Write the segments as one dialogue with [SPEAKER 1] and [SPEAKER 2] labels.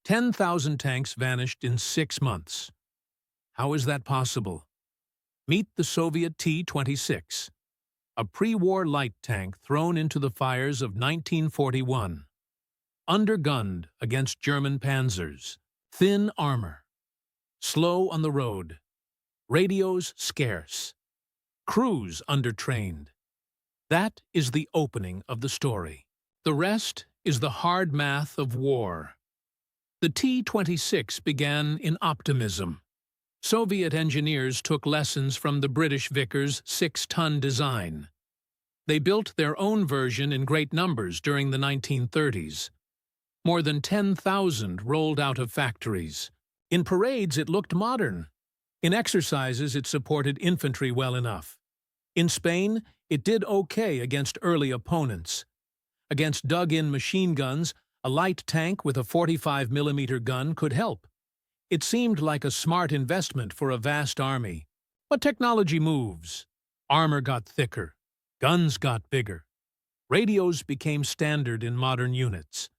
[SPEAKER 1] 10,000 tanks vanished in 6 months. How is that possible? Meet the Soviet T-26, a pre-war light tank thrown into the fires of 1941. Undergunned against German Panzers, thin armor, slow on the road, radios scarce, crews undertrained. That is the opening of the story. The rest is the hard math of war. The T-26 began in optimism. Soviet engineers took lessons from the British Vickers 6-ton design. They built their own version in great numbers during the 1930s. More than 10,000 rolled out of factories. In parades, it looked modern. In exercises, it supported infantry well enough. In Spain, it did okay against early opponents. Against dug-in machine guns, a light tank with a 45mm gun could help. It seemed like a smart investment for a vast army. But technology moves. Armor got thicker. Guns got bigger. Radios became standard in modern units.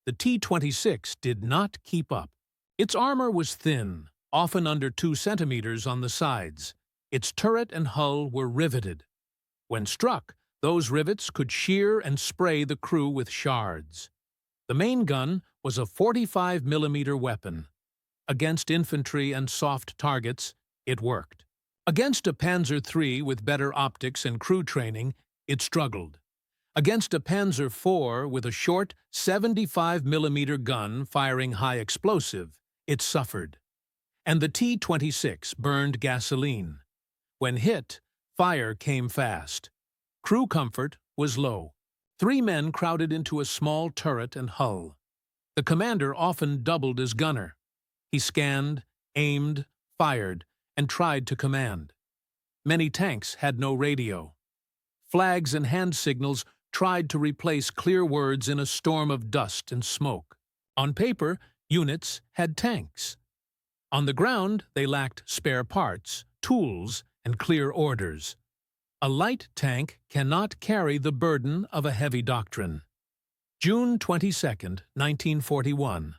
[SPEAKER 1] The T-26 did not keep up. Its armor was thin, often under 2 centimeters on the sides. Its turret and hull were riveted. When struck, those rivets could shear and spray the crew with shards. The main gun was a 45mm weapon. Against infantry and soft targets, it worked. Against a Panzer III with better optics and crew training, it struggled. Against a Panzer IV with a short 75mm gun firing high explosive, it suffered. And the T-26 burned gasoline. When hit, fire came fast. Crew comfort was low. 3 men crowded into a small turret and hull. The commander often doubled as gunner. He scanned, aimed, fired, and tried to command. Many tanks had no radio. Flags and hand signals tried to replace clear words in a storm of dust and smoke. On paper, units had tanks. On the ground, they lacked spare parts, tools, and clear orders. A light tank cannot carry the burden of a heavy doctrine. June 22, 1941.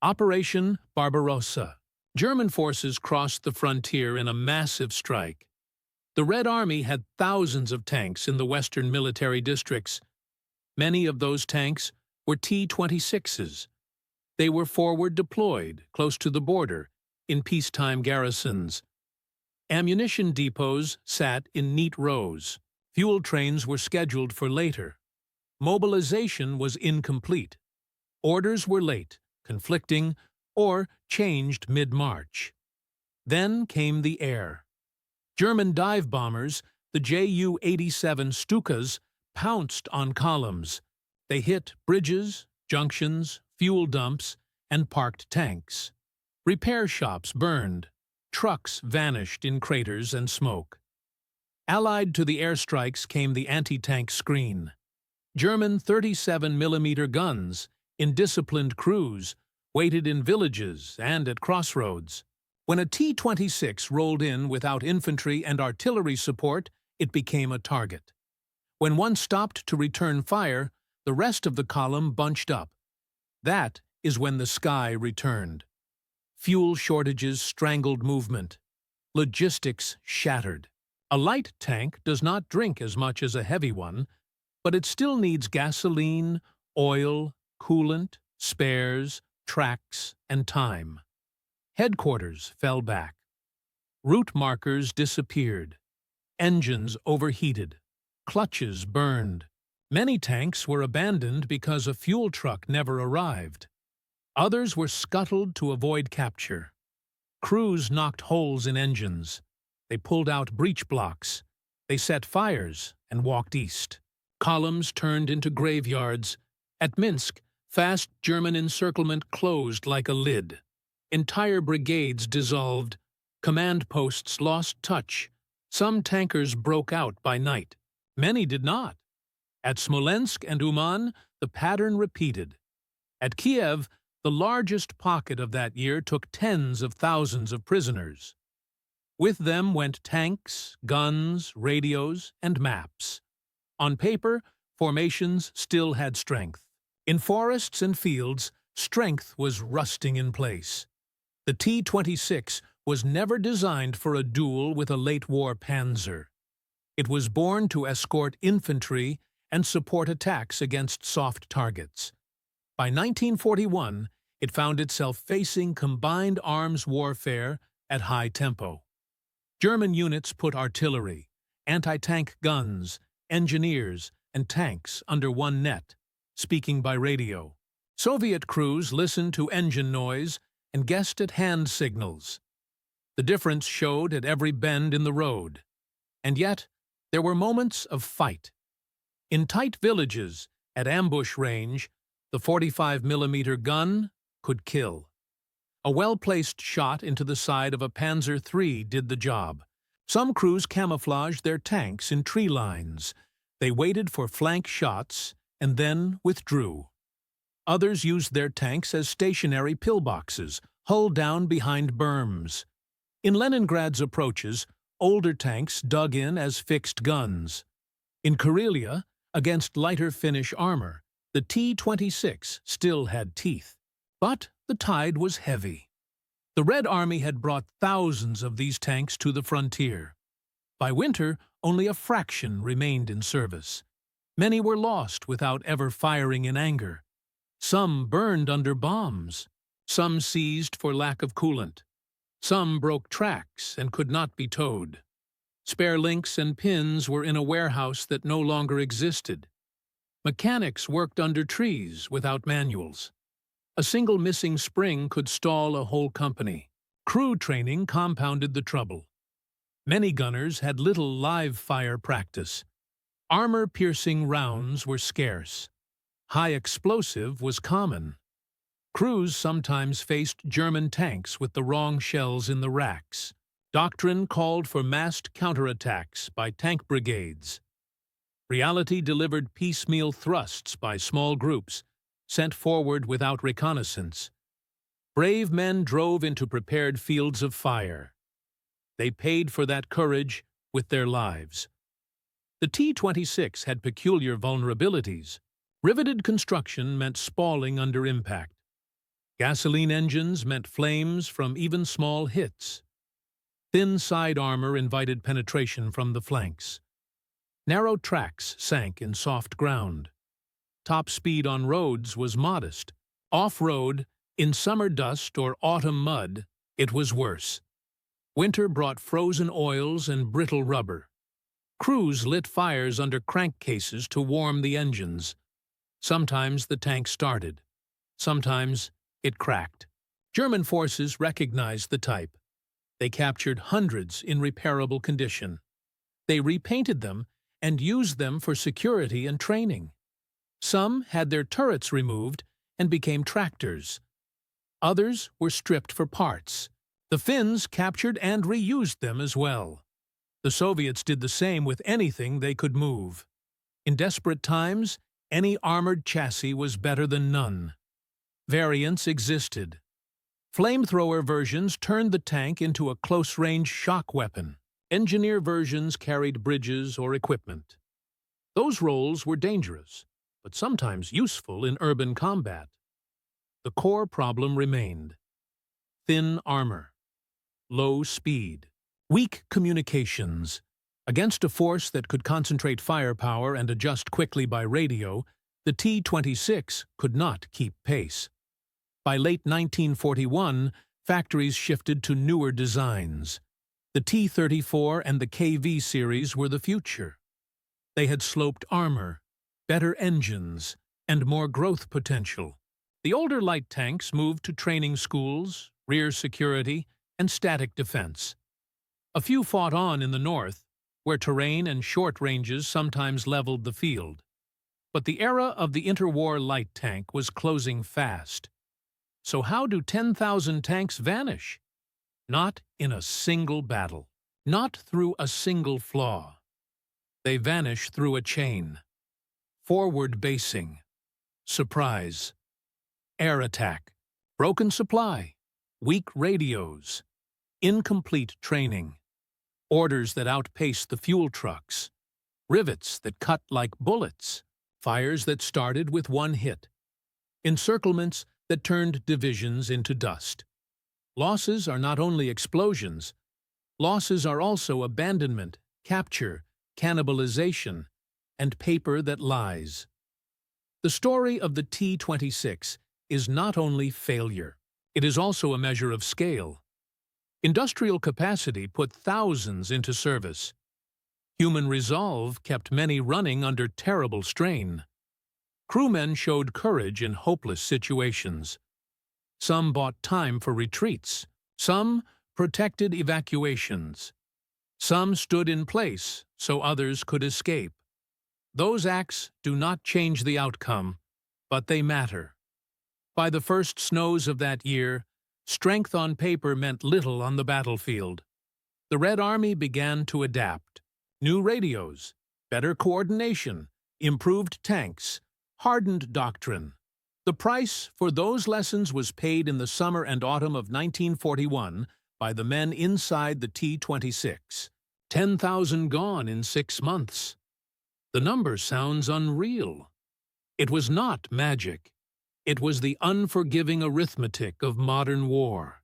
[SPEAKER 1] Operation Barbarossa. German forces crossed the frontier in a massive strike. The Red Army had thousands of tanks in the western military districts. Many of those tanks were T-26s. They were forward deployed, close to the border, in peacetime garrisons. Ammunition depots sat in neat rows. Fuel trains were scheduled for later. Mobilization was incomplete. Orders were late, conflicting, or changed mid-march. Then came the air. German dive bombers, the Ju-87 Stukas, pounced on columns. They hit bridges, junctions, fuel dumps, and parked tanks. Repair shops burned. Trucks vanished in craters and smoke. Allied to the airstrikes came the anti-tank screen. German 37mm guns, in disciplined crews, waited in villages and at crossroads. When a T-26 rolled in without infantry and artillery support, it became a target. When one stopped to return fire, the rest of the column bunched up. That is when the sky returned. Fuel shortages strangled movement. Logistics shattered. A light tank does not drink as much as a heavy one, but it still needs gasoline, oil, coolant, spares, tracks, and time. Headquarters fell back. Route markers disappeared. Engines overheated. Clutches burned. Many tanks were abandoned because a fuel truck never arrived. Others were scuttled to avoid capture. Crews knocked holes in engines. They pulled out breech blocks. They set fires and walked east. Columns turned into graveyards. At Minsk, fast German encirclement closed like a lid. Entire brigades dissolved. Command posts lost touch. Some tankers broke out by night. Many did not. At Smolensk and Uman, the pattern repeated. At Kiev, the largest pocket of that year took tens of thousands of prisoners. With them went tanks, guns, radios, and maps. On paper, formations still had strength. In forests and fields, Strength was rusting in place. The T-26 was never designed for a duel with a late-war Panzer. It was born to escort infantry and support attacks against soft targets. By 1941, it found itself facing combined arms warfare at high tempo. German units put artillery, anti-tank guns, engineers, and tanks under one net, speaking by radio. Soviet crews listened to engine noise and guessed at hand signals. The difference showed at every bend in the road. And yet, there were moments of fight. In tight villages, at ambush range, the 45mm gun could kill. A well-placed shot into the side of a Panzer III did the job. Some crews camouflaged their tanks in tree lines. They waited for flank shots and then withdrew. Others used their tanks as stationary pillboxes, hull down behind berms. In Leningrad's approaches, older tanks dug in as fixed guns. In Karelia, against lighter Finnish armor, the T-26 still had teeth. But the tide was heavy. The Red Army had brought thousands of these tanks to the frontier. By winter, only a fraction remained in service. Many were lost without ever firing in anger. Some burned under bombs. Some seized for lack of coolant. Some broke tracks and could not be towed. Spare links and pins were in a warehouse that no longer existed. Mechanics worked under trees without manuals. A single missing spring could stall a whole company. Crew training compounded the trouble. Many gunners had little live fire practice. Armor-piercing rounds were scarce. High explosive was common. Crews sometimes faced German tanks with the wrong shells in the racks. Doctrine called for massed counterattacks by tank brigades. Reality delivered piecemeal thrusts by small groups, sent forward without reconnaissance. Brave men drove into prepared fields of fire. They paid for that courage with their lives. The T-26 had peculiar vulnerabilities. Riveted construction meant spalling under impact. Gasoline engines meant flames from even small hits. Thin side armor invited penetration from the flanks. Narrow tracks sank in soft ground. Top speed on roads was modest. Off-road, in summer dust or autumn mud, it was worse. Winter brought frozen oils and brittle rubber. Crews lit fires under crankcases to warm the engines. Sometimes the tank started. Sometimes it cracked. German forces recognized the type. They captured hundreds in repairable condition. They repainted them and used them for security and training. Some had their turrets removed and became tractors. Others were stripped for parts. The Finns captured and reused them as well. The Soviets did the same with anything they could move. In desperate times, any armored chassis was better than none. Variants existed. Flamethrower versions turned the tank into a close-range shock weapon. Engineer versions carried bridges or equipment. Those roles were dangerous, but sometimes useful in urban combat. The core problem remained: thin armor, low speed, weak communications. Against a force that could concentrate firepower and adjust quickly by radio, the T-26 could not keep pace. By late 1941, factories shifted to newer designs. The T-34 and the KV series were the future. They had sloped armor, better engines, and more growth potential. The older light tanks moved to training schools, rear security, and static defense. A few fought on in the north, where terrain and short ranges sometimes leveled the field. But the era of the interwar light tank was closing fast. So how do 10,000 tanks vanish? Not in a single battle, not through a single flaw. They vanish through a chain. Forward basing, surprise, air attack, broken supply, weak radios, incomplete training, orders that outpace the fuel trucks, rivets that cut like bullets, fires that started with one hit, encirclements that turned divisions into dust. Losses are not only explosions, losses are also abandonment, capture, cannibalization, and paper that lies. The story of the T-26 is not only failure, it is also a measure of scale. Industrial capacity put thousands into service. Human resolve kept many running under terrible strain. Crewmen showed courage in hopeless situations. Some bought time for retreats. Some protected evacuations. Some stood in place so others could escape. Those acts do not change the outcome, but they matter. By the first snows of that year, strength on paper meant little on the battlefield. The Red Army began to adapt. New radios, better coordination, improved tanks, hardened doctrine. The price for those lessons was paid in the summer and autumn of 1941 by the men inside the T-26. 10,000 gone in 6 months. The number sounds unreal. It was not magic. It was the unforgiving arithmetic of modern war.